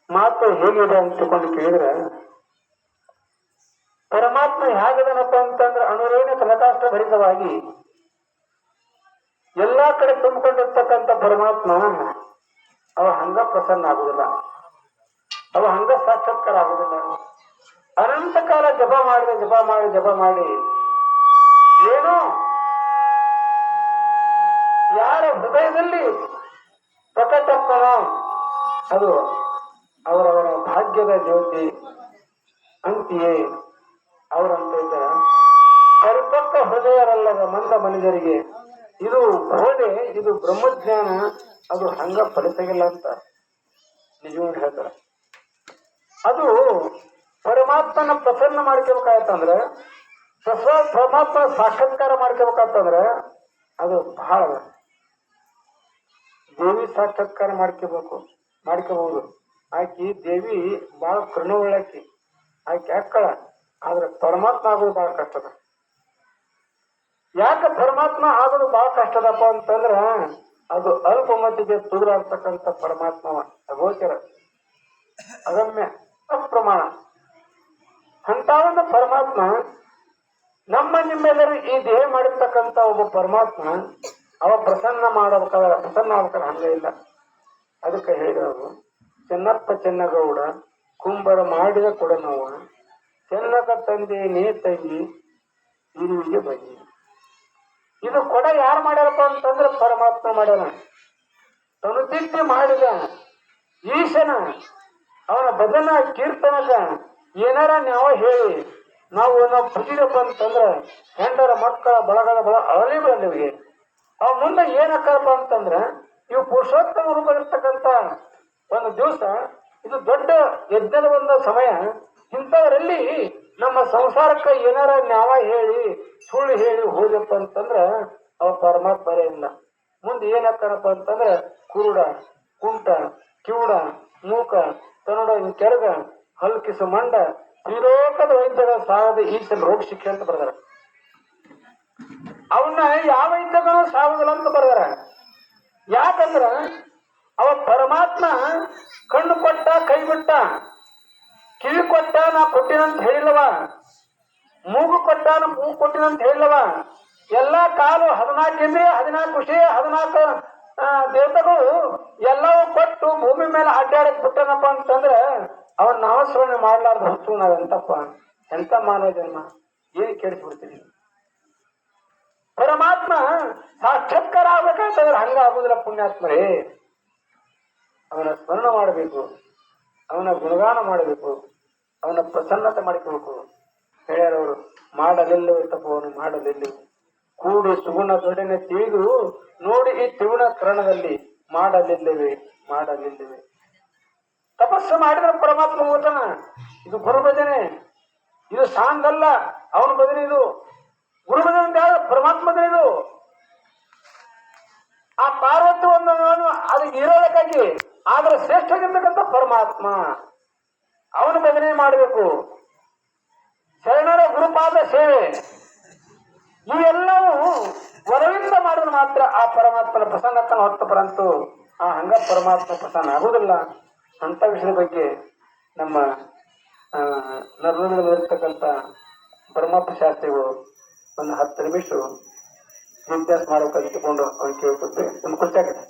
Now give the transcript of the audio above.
ಮಾತು ಹೇಗಿದೆ ಅಂತ ತಿಳ್ಕೊಂಡು ಕೇಳಿದ್ರೆ, ಪರಮಾತ್ಮ ಹೇಗದನಪ್ಪ ಅಂತಂದ್ರೆ ಅನುರೇಣ ಕನಕಾಷ್ಟ ಭರಿತವಾಗಿ ಎಲ್ಲಾ ಕಡೆ ತುಂಬಿಕೊಂಡಿರ್ತಕ್ಕಂಥ ಪರಮಾತ್ಮ ಅವ ಹಂಗ ಪ್ರಸನ್ನ ಆಗುದಿಲ್ಲ, ಅವ ಹಂಗ ಸಾಕ್ಷಾತ್ಕಾರ ಆಗುದಿಲ್ಲ. ಅನಂತ ಕಾಲ ಜಪ ಮಾಡಿ ಏನೋ ಯಾರ ಹೃದಯದಲ್ಲಿ ಪ್ರಕಟಕ್ಕನ ಅದು ಅವರವರ ಭಾಗ್ಯದ ಜ್ಯೋತಿ ಅಂತೆಯೇ ಅವರಂತ ಇದ್ದಾರೆ. ಪರಿಪಕ್ವ ಹೃದಯರಲ್ಲದ ಮಂದ ಮನುಜರಿಗೆ ಇದು ಬೋಧೆ, ಇದು ಬ್ರಹ್ಮಜ್ಞಾನ, ಅದು ಹಂಗ ಫಲಿಸಗಿಲ್ಲ ಅಂತ ನಿಜವಾಗಿ ಹೇಳ್ತಾರೆ. ಅದು ಪರಮಾತ್ಮನ ಪ್ರಸನ್ನ ಮಾಡ್ಕೋಬೇಕಾಯ್ತಂದ್ರೆ, ಪರಮಾತ್ಮನ ಸಾಕ್ಷಾತ್ಕಾರ ಮಾಡ್ಕೋಬೇಕಾಯ್ತಂದ್ರೆ ಅದು ಬಹಳ. ದೇವಿ ಸಾಕ್ಷಾತ್ಕಾರ ಮಾಡ್ಕೋಬಹುದು. ಆಕಿ ದೇವಿ ಬಹಳ ಕರುಣವುಳ್ಳಾಕಿ, ಆಕಿ ಅಕ್ಕಳ. ಆದ್ರೆ ಪರಮಾತ್ಮ ಆಗೋದು ಬಹಳ ಕಷ್ಟದ. ಯಾಕೆ ಪರಮಾತ್ಮ ಆಗೋದು ಬಹಳ ಕಷ್ಟದಪ್ಪ ಅಂತಂದ್ರ ಅದು ಅಲ್ಪಮತಿಗೆ ತುದುರ ಆಗ್ತಕ್ಕಂಥ ಪರಮಾತ್ಮವ, ಅಗೋಚರ, ಅಗಮ್ಯ, ಅಪ್ರಮಾಣ. ಅಂತ ಒಂದು ಪರಮಾತ್ಮ ನಿಮ್ಮೆಲ್ಲರೂ ಈ ದೇಹ ಮಾಡಿರ್ತಕ್ಕಂಥ ಒಬ್ಬ ಪರಮಾತ್ಮ ಅವ ಪ್ರಸನ್ನ ಆಗ್ಬೇಕಾದ್ರೆ ಹಂಗ ಇಲ್ಲ. ಅದಕ್ಕೆ ಹೇಳಿದವರು ಚೆನ್ನಪ್ಪ ಚೆನ್ನಗೌಡ ಕುಂಬರ ಮಾಡಿದ ಕೊಡನವ ಚೆನ್ನಕ ತಂದೆ ನೇ ತಂಗಿ ಇರುವಿಗೆ ಬನ್ನಿ. ಇದು ಕೊಡ ಯಾರು ಮಾಡ್ಯಾರಪ್ಪ ಅಂತಂದ್ರೆ ಪರಮಾತ್ಮ ಮಾಡ್ಯಾನ. ತನುತಿದ್ದೆ ಮಾಡಿದ ಈಶನ ಅವನ ಭಜನ ಕೀರ್ತನಕ ಏನಾರ ನಾವು ಹೇಳಿ ನಾವು ಬುದ್ಧಿದಪ್ಪ ಅಂತಂದ್ರ ಹೆಂಡರ ಮಕ್ಕಳ ಬಳಗದ ಅಳಲಿ ಬಂದವಿಗೆ ಅವ ಮುಂದೆ ಏನಕ್ಕಪ್ಪ ಅಂತಂದ್ರ ಇವು ಪುರುಷೋತ್ತಮ ರೂಪದಲ್ಲಿರ್ತಕ್ಕಂಥ ಒಂದು ದಿವಸ, ಇದು ದೊಡ್ಡ ಯಜ್ಞದ ಒಂದು ಸಮಯ. ಇಂಥವರಲ್ಲಿ ನಮ್ಮ ಸಂಸಾರಕ್ಕೆ ಏನಾರ ನ್ಯಾವ ಹೇಳಿ ಸುಳ್ಳು ಹೇಳಿ ಹೋದಪ್ಪ ಅಂತಂದ್ರ ಅವ ಪರಮಾತ್ಮ ಬರೇ ಇಲ್ಲ. ಮುಂದೆ ಏನಕ್ಕನಪ್ಪ ಅಂತಂದ್ರ ಕುರುಡ, ಕುಂಟ, ಕಿವುಡ, ಮೂಕ, ತನುಡ, ಕೆರಗ, ಹಲ್ಕಿಸು ಮಂಡ, ತ್ರಿಲೋಕದ ವೈದ್ಯರ ಸಾವದ ಈಶನ್ ರೋಗ ಶಿಕ್ಷೆ ಅಂತ ಬರ್ದಾರ. ಅವನ್ನ ಯಾವ ವೈದ್ಯಗಳು ಸಾವುದಿಲ್ಲ ಅಂತ ಬರ್ದಾರ. ಯಾಕಂದ್ರ ಅವ ಪರಮಾತ್ಮ ಕಣ್ಣು ಕೊಟ್ಟ, ಕೈ ಬಿಟ್ಟ, ಕಿವಿ ಕೊಟ್ಟ, ನಾ ಕೊಟ್ಟಿನಂತ ಹೇಳಿಲ್ಲವ, ಮೂಗು ಕೊಟ್ಟ, ನಾ ಮೂಗು ಕೊಟ್ಟಿನಂತ ಹೇಳಿಲ್ಲವ, ಎಲ್ಲಾ ಕಾಲು 14 ಇಂದ್ರಿಯ, 14 ವಿಷಯ, 14 ದೇವತೆಗಳು ಎಲ್ಲವೂ ಕೊಟ್ಟು ಭೂಮಿ ಮೇಲೆ ಅಡ್ಡಾಡಕ್ ಬಿಟ್ಟನಪ್ಪ ಅಂತಂದ್ರ ಅವನ್ ನಾಮಸ್ಮರಣೆ ಮಾಡ್ಲಾರ್ದು ಹೊತ್ತು ನಾವೆಂತಪ್ಪ, ಎಂತ ಮಾನವ ಜನ್ಮ, ಏನ್ ಕೇಳಿಸ್ಬಿಡ್ತೀವಿ. ಪರಮಾತ್ಮ ಸಾಕ್ಷಾತ್ಕಾರ ಆಗ್ಬೇಕಂತಂದ್ರೆ ಹಂಗ ಆಗುದಿಲ್ಲ ಪುಣ್ಯಾತ್ಮರೇ. ಅವನ ಸ್ಮರಣ ಮಾಡಬೇಕು, ಅವನ ಗುಣಗಾನ ಮಾಡಬೇಕು, ಅವನ ಪ್ರಸನ್ನತೆ ಮಾಡಿಕೊಳ್ಬೇಕು. ಹೇಳ್ಯಾರವರು ಮಾಡಲಿಲ್ಲವೇ ತಪ್ಪವನು ಮಾಡಲಿಲ್ಲವು, ಕೂಡಿ ಸುಗುಣ ದೊಡ್ಡನೆ ತಿಳಿದು ನೋಡಿ ಈ ತ್ರಿಗುಣ ಕರಣದಲ್ಲಿ ಮಾಡಲಿಲ್ಲವೇ. ತಪಸ್ಸು ಮಾಡಿದ್ರೆ ಪರಮಾತ್ಮ ಹೋಗ್ತಾನ. ಇದು ಗುರು ಭಜನೆ, ಇದು ಸಾಂಗ್ ಅಲ್ಲ, ಅವನ ಭಜನೆ. ಇದು ಗುರು ಭಜನೆ, ಪರಮಾತ್ಮ ಭಜನೆ. ಇದು ಆ ಪಾರ್ವತಿ ಒಂದು ಅದಕ್ಕೆ ಇರೋದಕ್ಕಾಗಿ ಆದ್ರೆ ಶ್ರೇಷ್ಠವಾಗಿರ್ತಕ್ಕಂಥ ಪರಮಾತ್ಮ ಅವನ ಭಜನೆ ಮಾಡಬೇಕು. ಶರಣರ ಗುರುಪಾದ ಸೇವೆ ಇವೆಲ್ಲವೂ ವರವಿಂದ ಮಾಡಿದ್ರೆ ಮಾತ್ರ ಆ ಪರಮಾತ್ಮನ ಪ್ರಸನ್ನತನ ಹೊರತುಪರಂತೂ ಆ ಹಂಗ ಪರಮಾತ್ಮ ಪ್ರಸನ್ನ ಆಗುವುದಿಲ್ಲ. ಅಂತ ವಿಷಯದ ಬಗ್ಗೆ ನಮ್ಮ ನರ್ಮದಲ್ಲಿರ್ತಕ್ಕಂಥ ಪರಮಾತ್ಮ ಶಾಸ್ತ್ರಿಗಳು ಒಂದು 10 ನಿಮಿಷ ವಿದ್ಯಾಸ ಮಾಡೋಕೆ ಇಟ್ಟುಕೊಂಡು ಅವ್ರು ಕೇಳ್ಕೊಡ್ತೇವೆ. ನಮ್ಮ ಖುಷಿ ಆಗುತ್ತೆ.